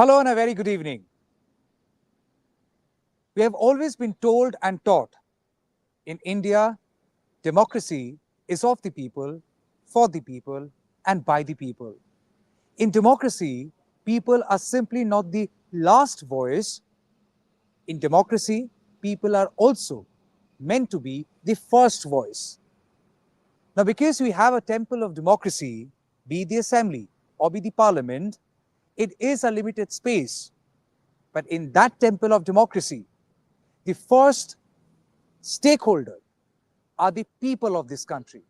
Hello and a very good evening. We have always been told and taught in India, democracy is of the people, for the people, and by the people. In democracy, people are simply not the last voice. In democracy, people are also meant to be the first voice. Now, because we have a temple of democracy, be the assembly or be the parliament, it is a limited space. But in that temple of democracy, the first stakeholder are the people of this country.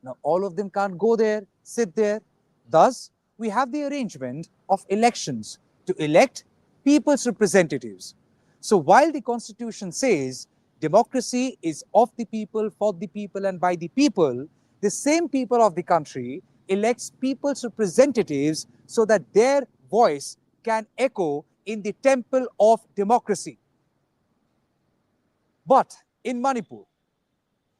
Now, all of them can't go there, sit there. Thus, we have the arrangement of elections to elect people's representatives. So, while the Constitution says democracy is of the people, for the people, and by the people, the same people of the country elects people's representatives so that their voice can echo in the temple of democracy. But in Manipur,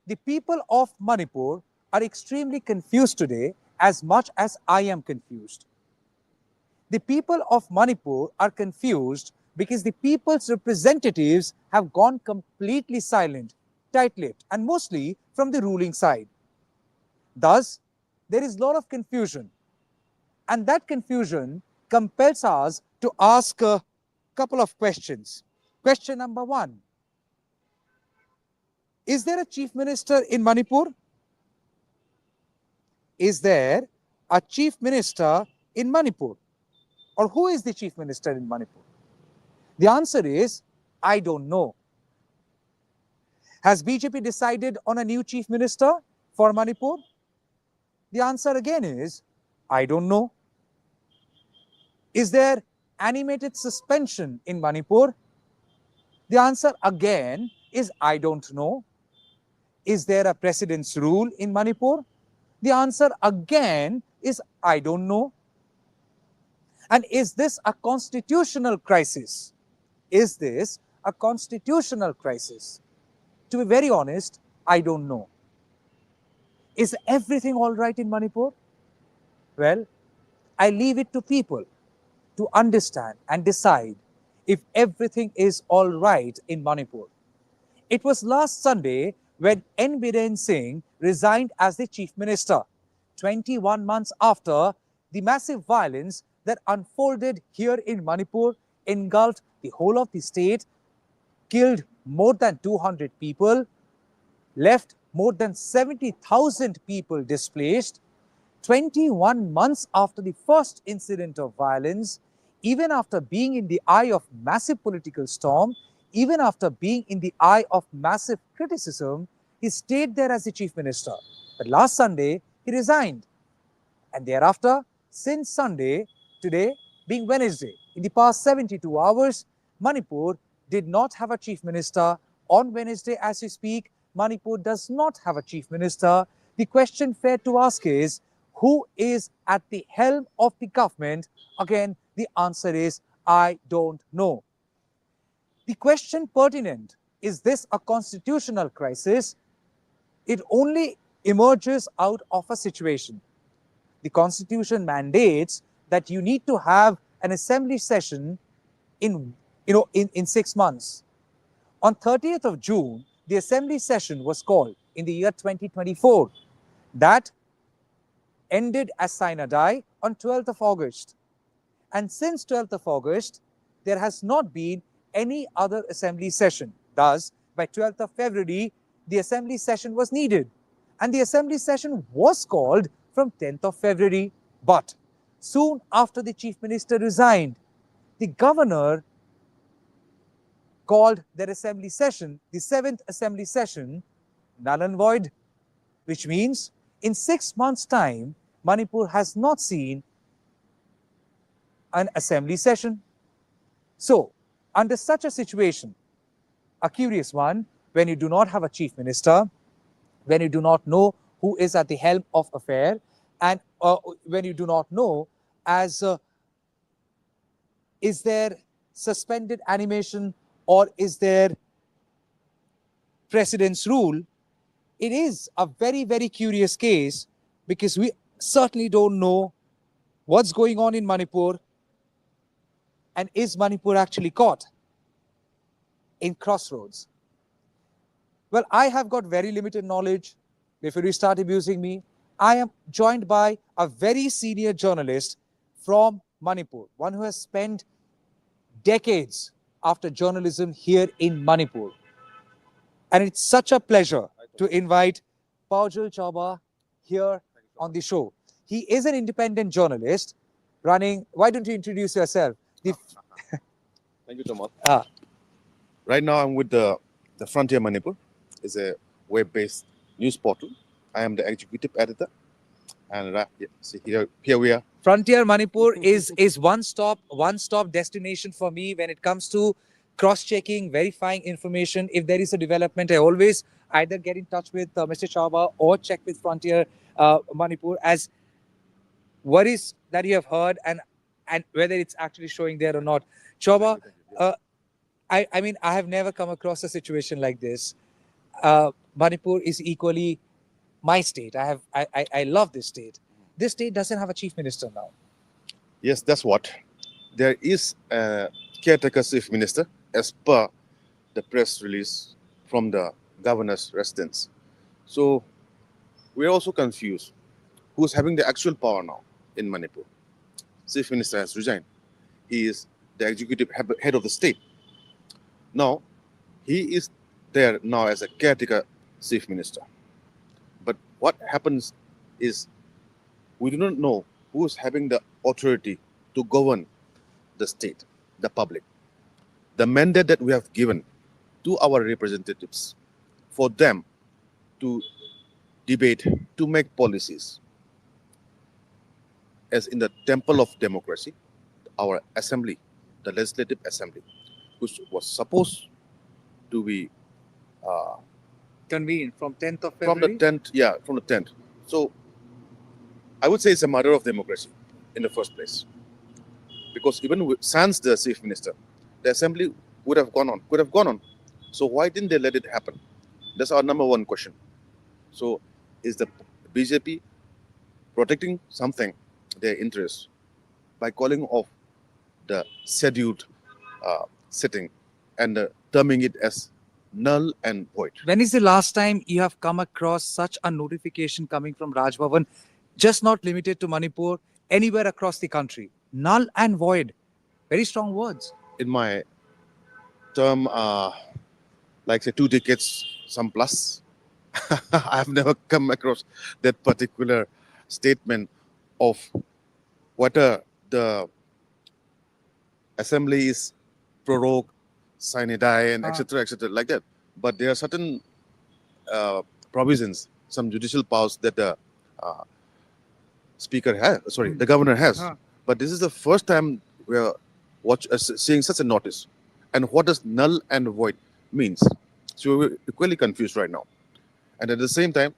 the people of Manipur are extremely confused today, as much as I am confused. The people of Manipur are confused because the people's representatives have gone completely silent, tight-lipped, and mostly from the ruling side. Thus, there is a lot of confusion. And that confusion compels us to ask a couple of questions. Question number one. Is there a chief minister in Manipur? Is there a chief minister in Manipur? Or who is the chief minister in Manipur? The answer is, I don't know. Has BJP decided on a new chief minister for Manipur? The answer again is, I don't know. Is there animated suspension in Manipur? The answer again is, I don't know. Is there a president's rule in Manipur? The answer again is, I don't know. And is this a constitutional crisis? Is this a constitutional crisis? To be very honest, I don't know. Is everything all right in Manipur? Well, I leave it to people to understand and decide if everything is all right in Manipur. It was last Sunday when N. Biren Singh resigned as the chief minister, 21 months after the massive violence that unfolded here in Manipur engulfed the whole of the state, killed more than 200 people, left more than 70,000 people displaced. 21 months after the first incident of violence, even after being in the eye of massive political storm, even after being in the eye of massive criticism, he stayed there as the chief minister. But last Sunday, he resigned. And thereafter, since Sunday, today being Wednesday, in the past 72 hours, Manipur did not have a chief minister. On Wednesday, as we speak, Manipur does not have a chief minister. The question fair to ask is, who is at the helm of the government? Again, the answer is, I don't know. The question pertinent, is this a constitutional crisis? It only emerges out of a situation. The Constitution mandates that you need to have an assembly session in 6 months. On 30th of June, the assembly session was called in the year 2024. That ended as sine die on 12th of August. And since 12th of August, there has not been any other assembly session. Thus, by 12th of February, the assembly session was needed. And the assembly session was called from 10th of February. But soon after the chief minister resigned, the governor called their assembly session, the 7th assembly session, null and void, which means in 6 months' time, Manipur has not seen an assembly session. So, under such a situation, a curious one, when you do not have a chief minister, when you do not know who is at the helm of affair, and when you do not know is there suspended animation or is there president's rule, it is a very, very curious case because we certainly don't know what's going on in Manipur. And is Manipur actually caught in crossroads? Well, I have got very limited knowledge. Before you start abusing me, I am joined by a very senior journalist from Manipur, one who has spent decades after journalism here in Manipur. And it's such a pleasure to invite Paujul Chauba here on the show. He is an independent journalist running. Why don't you introduce yourself? Thank you, Tamal. Right now, I'm with the Frontier Manipur. It's a web-based news portal. I am the executive editor, and see here we are. Frontier Manipur is one-stop destination for me when it comes to cross-checking, verifying information. If there is a development, I always either get in touch with Mr. Chauba or check with Frontier Manipur as worries that you have heard and whether it's actually showing there or not. Chauba, I mean, I have never come across a situation like this. Manipur is equally my state. I love this state. This state doesn't have a chief minister now. Yes, that's what. There is a caretaker chief minister as per the press release from the governor's residence. So we're also confused. Who's having the actual power now in Manipur? Chief minister has resigned. He is the executive head of the state. Now, he is there now as a caretaker chief minister. But what happens is we do not know who is having the authority to govern the state, the public. The mandate that we have given to our representatives for them to debate, to make policies. As in the temple of democracy, our assembly, the legislative assembly, which was supposed to be convened from 10th of February? From the 10th. So I would say it's a matter of democracy in the first place. Because even sans the chief minister, the assembly could have gone on. So why didn't they let it happen? That's our number one question. So is the BJP protecting something, their interests, by calling off the scheduled sitting and terming it as null and void? When is the last time you have come across such a notification coming from Raj Bhavan, just not limited to Manipur, anywhere across the country? Null and void. Very strong words. In my term, like say 2 decades, some plus, I have never come across that particular statement of whether the assembly is prorogue, sine die, and etc., like that. But there are certain provisions, some judicial powers that the speaker has, the governor has. But this is the first time we are seeing such a notice. And what does null and void means? So we're equally confused right now. And at the same time,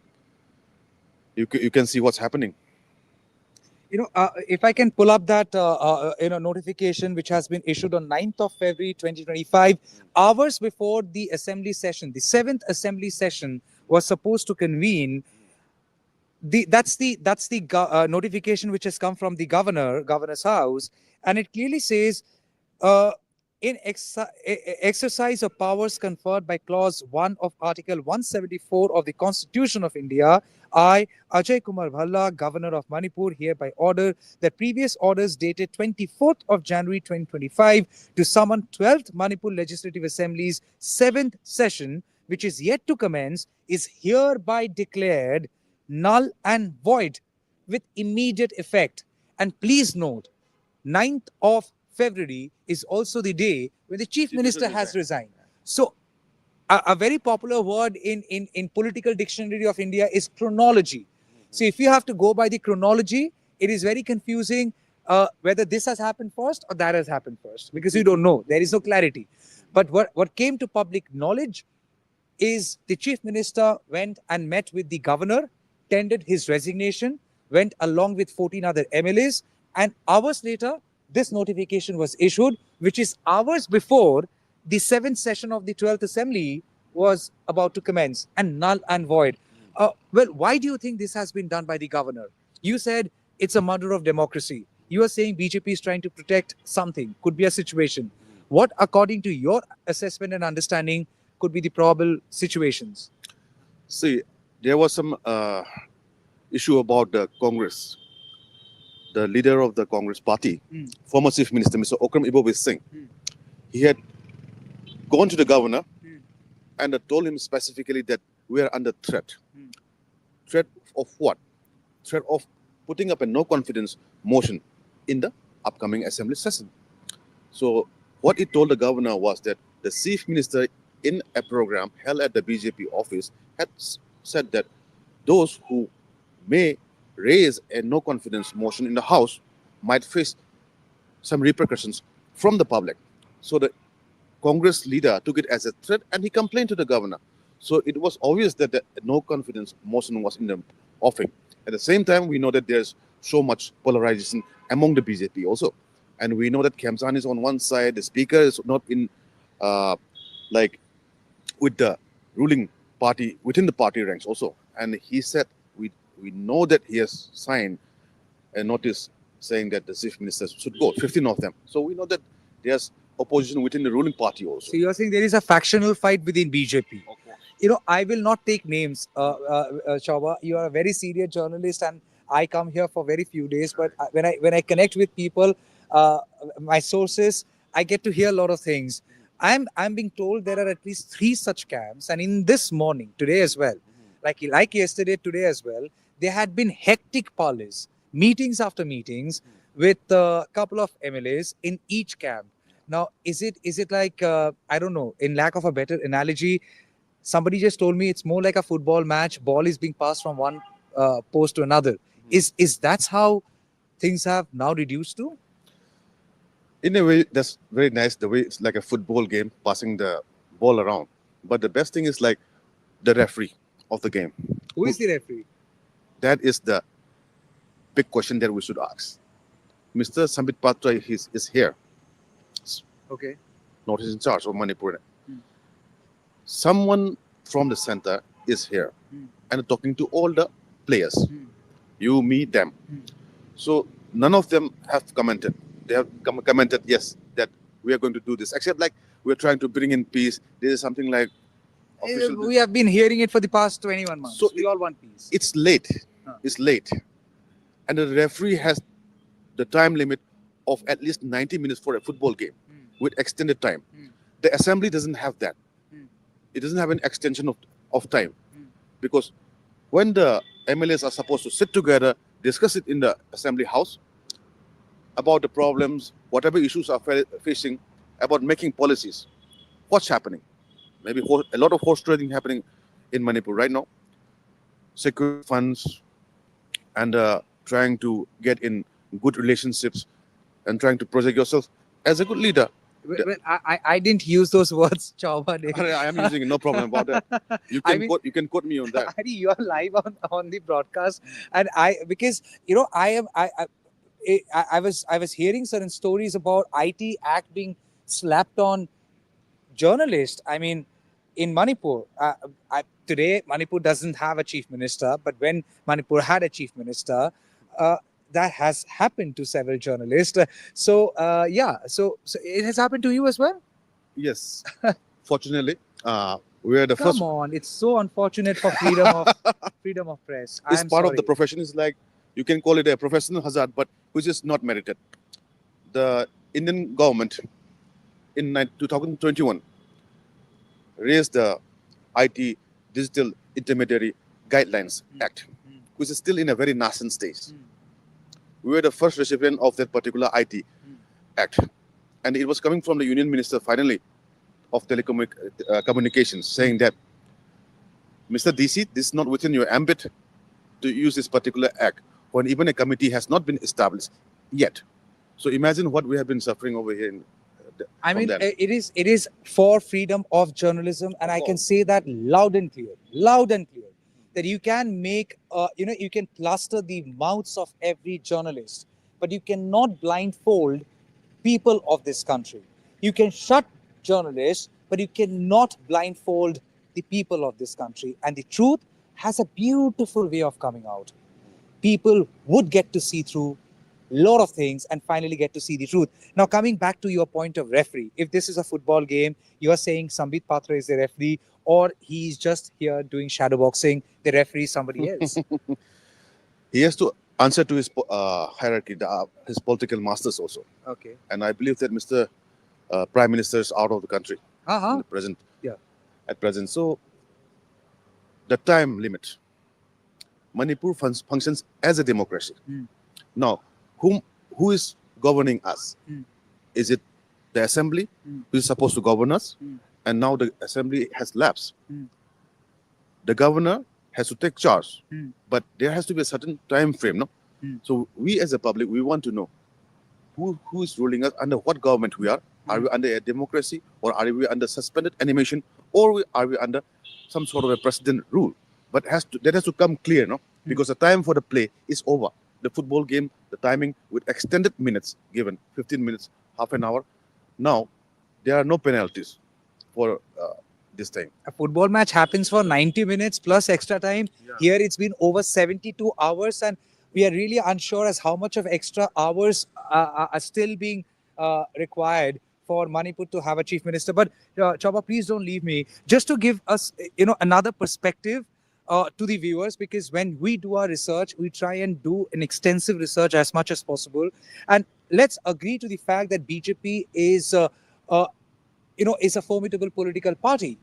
you can see what's happening. If I can pull up that notification which has been issued on 9th of February 2025, hours before the assembly session, the 7th assembly session was supposed to convene. That's the notification which has come from the governor's house, and it clearly says, in exercise of powers conferred by Clause 1 of Article 174 of the Constitution of India, I, Ajay Kumar Bhalla, Governor of Manipur, hereby order that previous orders dated 24th of January 2025 to summon 12th Manipur Legislative Assembly's 7th session, which is yet to commence, is hereby declared null and void with immediate effect. And please note, 9th of February is also the day when the chief minister has resigned. So a very popular word in political dictionary of India is chronology. So if you have to go by the chronology, it is very confusing whether this has happened first or that has happened first, because you don't know. There is no clarity. But what came to public knowledge is the chief minister went and met with the governor, tendered his resignation, went along with 14 other MLAs, and hours later, this notification was issued, which is hours before the 7th session of the 12th Assembly was about to commence, and null and void. Well, why do you think this has been done by the governor? You said it's a matter of democracy. You are saying BJP is trying to protect something, could be a situation. What, according to your assessment and understanding, could be the probable situations? See, there was some issue about the Congress. The leader of the Congress party, former Chief Minister Mr. Okram Ibobis Singh, he had gone to the governor and told him specifically that we are under threat. Threat of what? Threat of putting up a no confidence motion in the upcoming assembly session. So what he told the governor was that the chief minister in a program held at the BJP office had said that those who may raise a no confidence motion in the house might face some repercussions from the public. So the Congress leader took it as a threat and he complained to the governor. So it was obvious that the no confidence motion was in the offing. At the same time, we know that there's so much polarization among the BJP also. And we know that Kemsan is on one side, the speaker is not in, like, with the ruling party, within the party ranks also. And he said, we know that he has signed a notice saying that the chief ministers should go, 15 of them. So we know that there's opposition within the ruling party also. So you're saying there is a factional fight within BJP. You know, I will not take names, Shauba. You are a very serious journalist, and I come here for very few days. But when I connect with people, my sources, I get to hear a lot of things. I'm being told there are at least 3 such camps, and in this morning, today as well, like yesterday, today as well, there had been hectic parleys, meetings after meetings with a couple of MLAs in each camp. Now, is it like I don't know? In lack of a better analogy, somebody just told me it's more like a football match. Ball is being passed from one post to another. Is that's how things have now reduced to? In a way, that's very nice. The way it's like a football game, passing the ball around. But the best thing is like the referee of the game. Who is the referee? That is the big question that we should ask. Mr. Sambit Patra is here. Okay. Not he's in charge of Manipur. Someone from the center is here and talking to all the players. You, me, them. So none of them have commented. They have commented, yes, that we are going to do this. Except like we're trying to bring in peace. There is something like official. We have been hearing it for the past 21 months. So we all want peace. It's late. It's late. And the referee has the time limit of at least 90 minutes for a football game with extended time. The assembly doesn't have that. It doesn't have an extension of time. Because when the MLAs are supposed to sit together, discuss it in the assembly house about the problems, whatever issues are facing, about making policies, what's happening? Maybe a lot of horse trading happening in Manipur right now. Secure funds and trying to get in good relationships and trying to project yourself as a good leader. Well, I didn't use those words, Chauba. I am using it, no problem about that. You can quote me on that. You are live on the broadcast, and because I was hearing certain stories about IT Act being slapped on journalists. I mean, in Manipur, today Manipur doesn't have a chief minister, but when Manipur had a chief minister, that has happened to several journalists. So it has happened to you as well? Yes. Fortunately, we are the Come first. Come on, it's so unfortunate for freedom of press. This I'm part of sorry. the profession is like, you can call it a professional hazard, but which is not merited. The Indian government in 2021 raised the IT Digital Intermediary Guidelines Act, which is still in a very nascent stage. We were the first recipient of that particular IT Act. And it was coming from the Union Minister, finally, of Telecommunications, saying that, Mr. DC, this is not within your ambit to use this particular act when even a committee has not been established yet. So imagine what we have been suffering over here. It is for freedom of journalism, and I can say that loud and clear, that you can make, you can plaster the mouths of every journalist, but you cannot blindfold people of this country. You can shut journalists, but you cannot blindfold the people of this country. And the truth has a beautiful way of coming out. People would get to see through lot of things, and finally get to see the truth. Now, coming back to your point of referee, if this is a football game, you are saying Sambit Patra is the referee, or he's just here doing shadow boxing, the referee is somebody else. He has to answer to his hierarchy, his political masters also. Okay. And I believe that Mr. Prime Minister is out of the country in the present. Yeah. At present. So, the time limit. Manipur functions as a democracy. Now, who is governing us? Is it the assembly who is supposed to govern us? And now the assembly has lapsed. The governor has to take charge, but there has to be a certain time frame, no? So we as a public, we want to know who is ruling us, under what government we are. Are we under a democracy, or are we under suspended animation, or are we under some sort of a president rule? But that has to come clear, no? Because the time for the play is over. The football game, the timing with extended minutes given, 15 minutes, half an hour. Now, there are no penalties for this time. A football match happens for 90 minutes plus extra time. Yeah. Here it's been over 72 hours, and we are really unsure as how much of extra hours are still being required for Manipur to have a chief minister. But Chaba, please don't leave me. Just to give us, another perspective to the viewers, because when we do our research, we try and do an extensive research as much as possible. And let's agree to the fact that BJP is a formidable political party,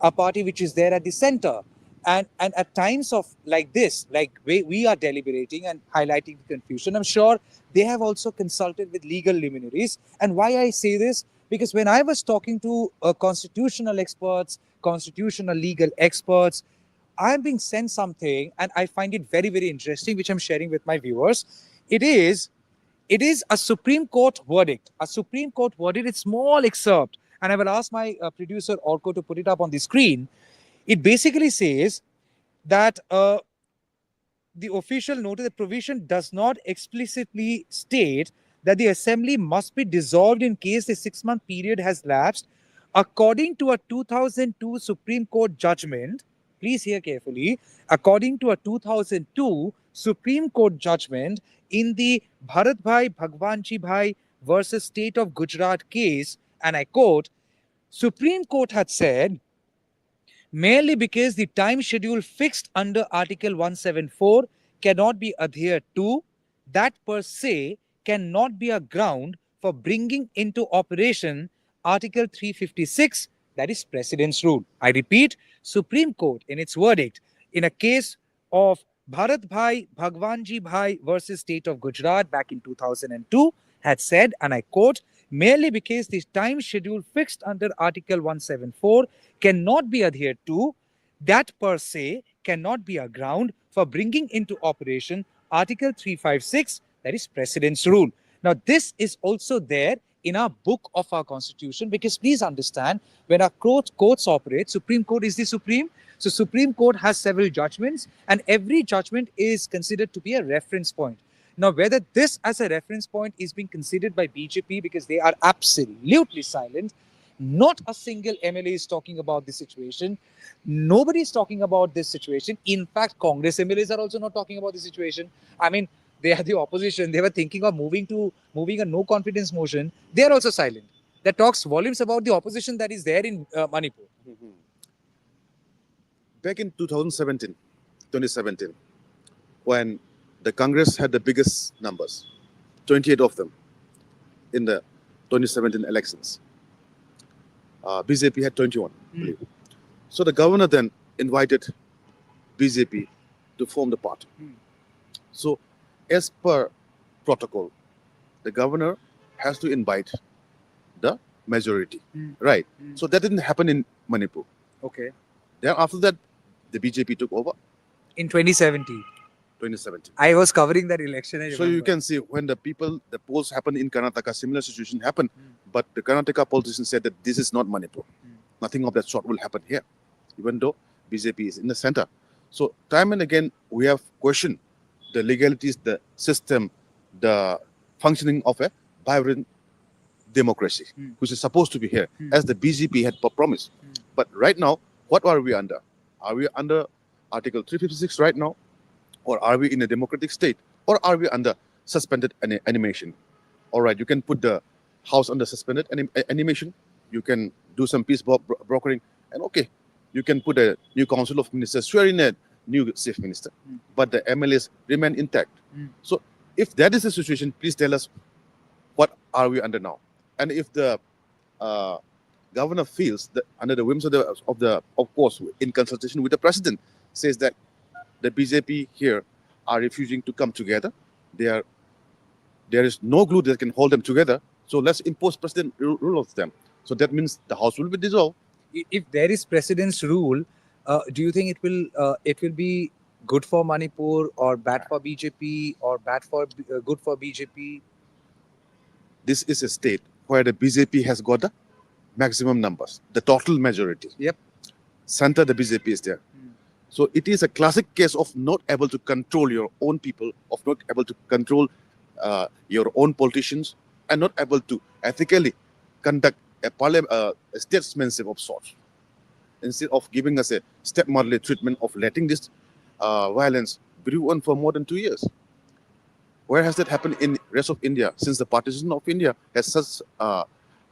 a party which is there at the center. And at times of like this, like we are deliberating and highlighting the confusion, I'm sure they have also consulted with legal luminaries. And why I say this? Because when I was talking to constitutional experts, constitutional legal experts, I'm being sent something, and I find it very, very interesting, which I'm sharing with my viewers. It is a Supreme Court verdict. A Supreme Court verdict, it's small excerpt. And I will ask my producer, Orko, to put it up on the screen. It basically says that the official notice, the provision does not explicitly state that the assembly must be dissolved in case the 6-month period has lapsed. According to a 2002 Supreme Court judgment, please hear carefully, according to a 2002 Supreme Court judgment in the Bharat Bhai Bhagwanji Bhai versus State of Gujarat case, and I quote, Supreme Court had said, merely because the time schedule fixed under Article 174 cannot be adhered to, that per se cannot be a ground for bringing into operation Article 356, that is Precedence Rule. I repeat, Supreme Court in its verdict in a case of Bharat Bhai Bhagwanji Bhai versus State of Gujarat back in 2002 had said, and I quote, merely because the time schedule fixed under Article 174 cannot be adhered to, that per se cannot be a ground for bringing into operation Article 356, that is Precedence Rule. Now, this is also there in our book of our constitution, because please understand, when our courts operate, Supreme Court is the supreme. So Supreme Court has several judgments, and every judgment is considered to be a reference point. Now, whether this as a reference point is being considered by BJP, because they are absolutely silent, not a single MLA is talking about this situation. Nobody is talking about this situation. In fact, Congress MLAs are also not talking about the situation. I mean, they are the opposition. They were thinking of moving a no confidence motion. They are also silent. That talks volumes about the opposition that is there in Manipur. Back in 2017, when the Congress had the biggest numbers, 28 of them in the 2017 elections. BJP had 21, I believe. So the governor then invited BJP to form the party. So as per protocol, the governor has to invite the majority, right? So that didn't happen in Manipur. Okay. Then after that, the BJP took over In 2017. 2017. I was covering that election. I So you remember. can see when the polls happened in Karnataka, similar situation happened, but the Karnataka politicians said that this is not Manipur. Nothing of that sort will happen here, even though BJP is in the center. So time and again, we have questioned the legalities, the system, the functioning of a vibrant democracy, which is supposed to be here, as the BJP had promised. But right now, what are we under? Are we under Article 356 right now? Or are we in a democratic state? Or are we under suspended animation. All right, you can put the house under suspended animation. You can do some peace brokering, and okay, you can put a new council of ministers, swearing a new chief minister, but the MLAs remain intact. So if that is the situation, please tell us what are we under now, and if the governor feels that under the whims of course in consultation with the president, says that the BJP here are refusing to come together, there is no glue that can hold them together. So let's impose president rule of them. So that means the house will be dissolved. If there is precedent's rule, do you think it will be good for Manipur or bad for BJP or bad for good for BJP? This is a state where the BJP has got the maximum numbers, the total majority. Yep. Center, the BJP is there. So it is a classic case of not able to control your own people, of not able to control your own politicians, and not able to ethically conduct a statesmanship of sorts. Instead of giving us a stepmotherly treatment of letting this violence brew on for more than 2 years. Where has that happened in the rest of India since the partition of India has such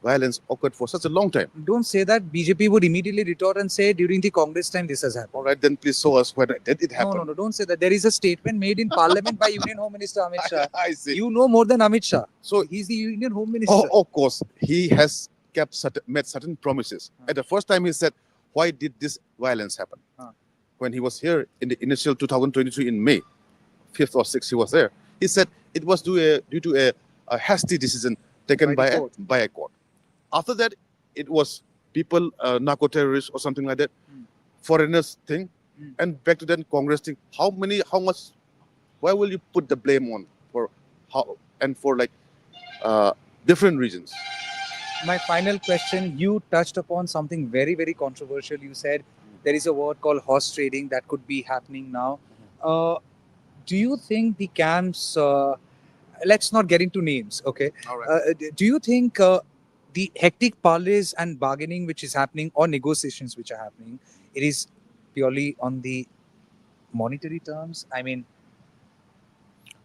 violence occurred for such a long time? Don't say that. BJP would immediately retort and say during the Congress time this has happened. All right, then please show us where did it happen. No, don't say that. There is a statement made in Parliament by Union Home Minister Amit Shah. I see. You know more than Amit Shah. So He's the Union Home Minister. of course, he has made certain promises. At the first time he said, why did this violence happen? When he was here in the initial 2023 in May, 5th or 6th he was there. He said it was due to a hasty decision taken by a court. After that, it was people, narco-terrorists or something like that, foreigners thing, and back to that Congress thing. How much, why will you put the blame on for different reasons? My final question, you touched upon something very, very controversial. You said there is a word called horse trading that could be happening now. Do you think the camps, let's not get into names, okay? All right. Do you think the hectic parleys and bargaining which is happening or negotiations which are happening, it is purely on the monetary terms? I mean,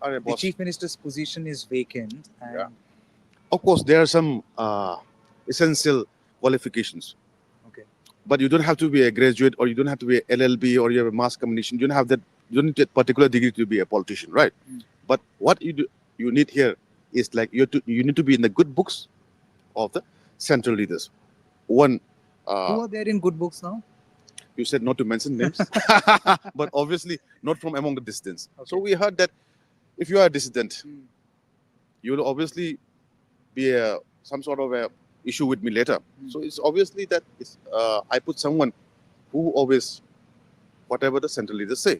the chief minister's position is vacant. And of course, there are some essential qualifications. Okay. But you don't have to be a graduate, or you don't have to be a LLB, or you have a mass communication. You don't have that. You don't need a particular degree to be a politician, right? But what you need here is like you need to be in the good books of the central leaders. One. Who are there in good books now? You said not to mention names, but obviously not from among the dissidents. Okay. So we heard that if you are a dissident, you will obviously be some sort of a issue with me later. So it's obviously that I put someone who always, whatever the central leaders say.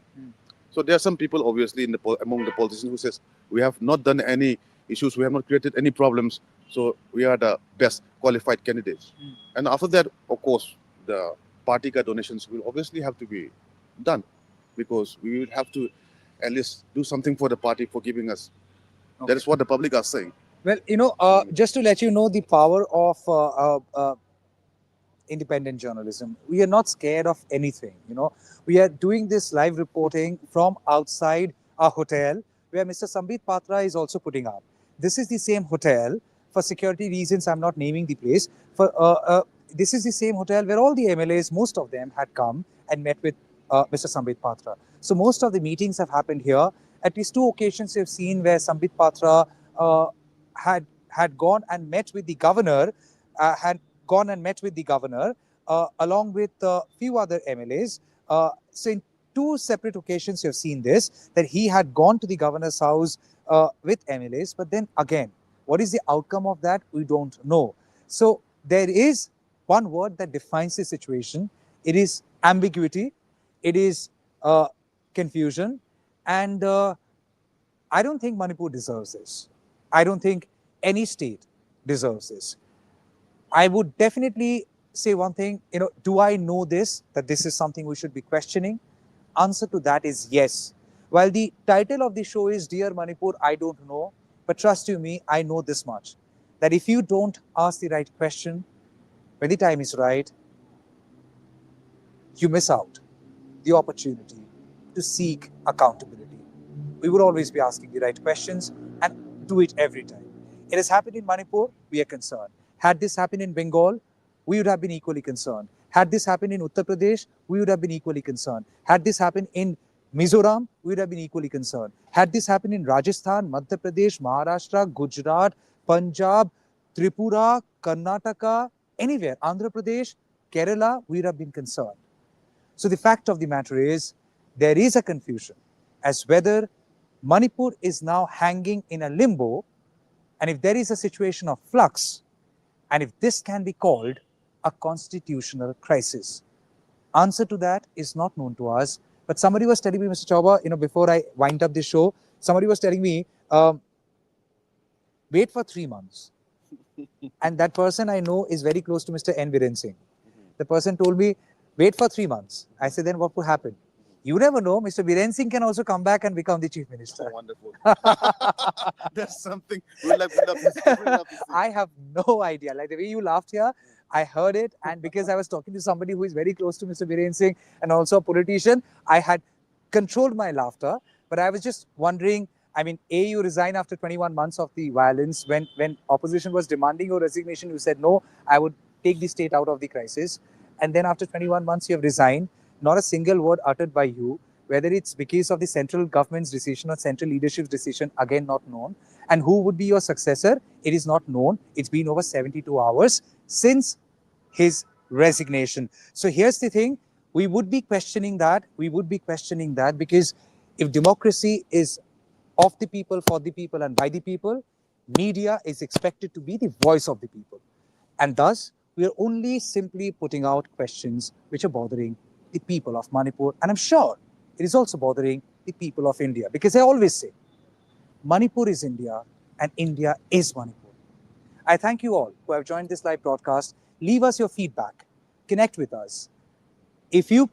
So there are some people obviously among the politicians who says we have not done any issues, we have not created any problems, so we are the best qualified candidates. And after that, of course, the party donations will obviously have to be done, because we will have to at least do something for the party for giving us. Okay. That is what the public are saying. Well, just to let you know the power of independent journalism, we are not scared of anything. We are doing this live reporting from outside our hotel, where Mr. Sambit Patra is also putting up. This is the same hotel. For security reasons, I'm not naming the place. This is the same hotel where all the MLAs, most of them, had come and met with Mr. Sambit Patra. So most of the meetings have happened here. At least 2 occasions you've seen where Sambit Patra had gone and met with the governor, along with a few other MLAs. So in 2 separate occasions you've seen this, that he had gone to the governor's house with MLAs. But then again, what is the outcome of that? We don't know. So there is one word that defines the situation. It is ambiguity. It is confusion. And I don't think Manipur deserves this. I don't think any state deserves this. I would definitely say one thing, do I know this, that this is something we should be questioning? Answer to that is yes. While the title of the show is Dear Manipur, I don't know, but trust you me, I know this much, that if you don't ask the right question, when the time is right, you miss out the opportunity to seek accountability. We would always be asking the right questions and do it every time. It has happened in Manipur, we are concerned. Had this happened in Bengal, we would have been equally concerned. Had this happened in Uttar Pradesh, we would have been equally concerned. Had this happened in Mizoram, we would have been equally concerned. Had this happened in Rajasthan, Madhya Pradesh, Maharashtra, Gujarat, Punjab, Tripura, Karnataka, anywhere, Andhra Pradesh, Kerala, we would have been concerned. So the fact of the matter is, there is a confusion as whether Manipur is now hanging in a limbo, and if there is a situation of flux, and if this can be called a constitutional crisis. Answer to that is not known to us. But somebody was telling me, Mr. Chauba, before I wind up this show, somebody was telling me, wait for 3 months. And that person I know is very close to Mr. N. Viren Singh. The person told me, wait for 3 months. I said, then what will happen? You never know. Mr. Viren Singh can also come back and become the chief minister. Oh, wonderful. That's something we'll love to see. I have no idea. Like the way you laughed here, I heard it. And because I was talking to somebody who is very close to Mr. Viren Singh and also a politician, I had controlled my laughter. But I was just wondering, I mean, you resigned after 21 months of the violence. When opposition was demanding your resignation, you said, no, I would take the state out of the crisis. And then after 21 months, you have resigned. Not a single word uttered by you, whether it's because of the central government's decision or central leadership's decision, again not known. And who would be your successor? It is not known. It's been over 72 hours since his resignation. So here's the thing. We would be questioning that. We would be questioning that because if democracy is of the people, for the people, and by the people, media is expected to be the voice of the people. And thus, we are only simply putting out questions which are bothering the people of Manipur. And I'm sure it is also bothering the people of India. Because I always say, Manipur is India and India is Manipur. I thank you all who have joined this live broadcast. Leave us your feedback. Connect with us. If you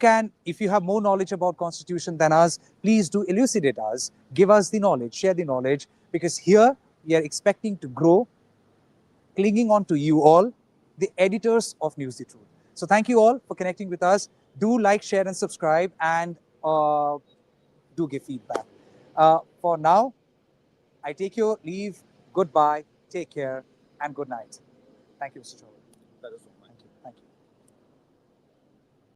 have more knowledge about Constitution than us, please do elucidate us. Give us the knowledge, share the knowledge. Because here, we are expecting to grow, clinging on to you all, the editors of News the Truth. So thank you all for connecting with us. Do like, share, and subscribe, and do give feedback. For now, I take your leave. Goodbye, take care, and good night. Thank you, Mr. Chauhan. That is